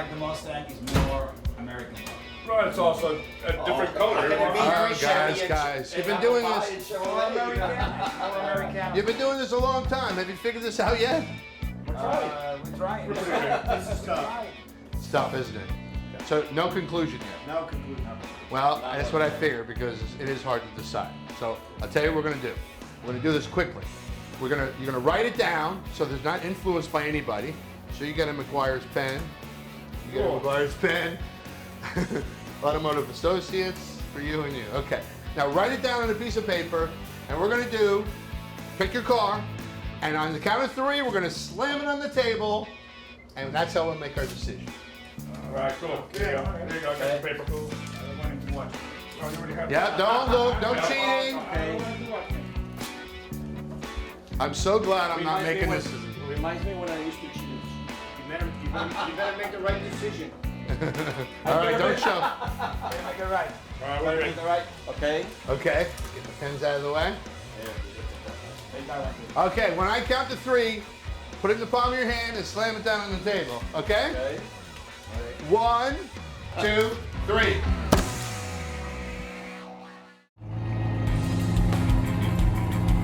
the Mustang is more American car. Right, it's also a different color. All right, guys, you've been doing this. More American. You've been doing this a long time. Have you figured this out yet? We're trying. This is tough. It's tough, isn't it? So no conclusion yet. No conclusion. Well, that's what I figured because it is hard to decide. So I'll tell you what we're gonna do. We're gonna do this quickly. You're gonna write it down so there's not influenced by anybody. So you get a McGuire's pen. You get a McGuire's pen. Automotive Associates for you and you. Okay. Now write it down on a piece of paper, and we're gonna do pick your car, and on the count of 3, we're gonna slam it on the table, and that's how we'll make our decision. All right, cool. There you go. There you go. I got the paper. Cool. What? Oh, you already have Yeah, don't look, no cheating. I'm so glad I'm not making this. Reminds me when I used to choose. You better make the right decision. All right, don't show. Make it right. All right, we're ready. Make it right. Okay. Okay, get the pens out of the way. Make that right. Okay, when I count to 3, put it in the palm of your hand and slam it down on the table. Okay? Okay. 1, 2, 3.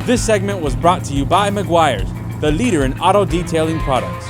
This segment was brought to you by BackYard, the leader in auto detailing products.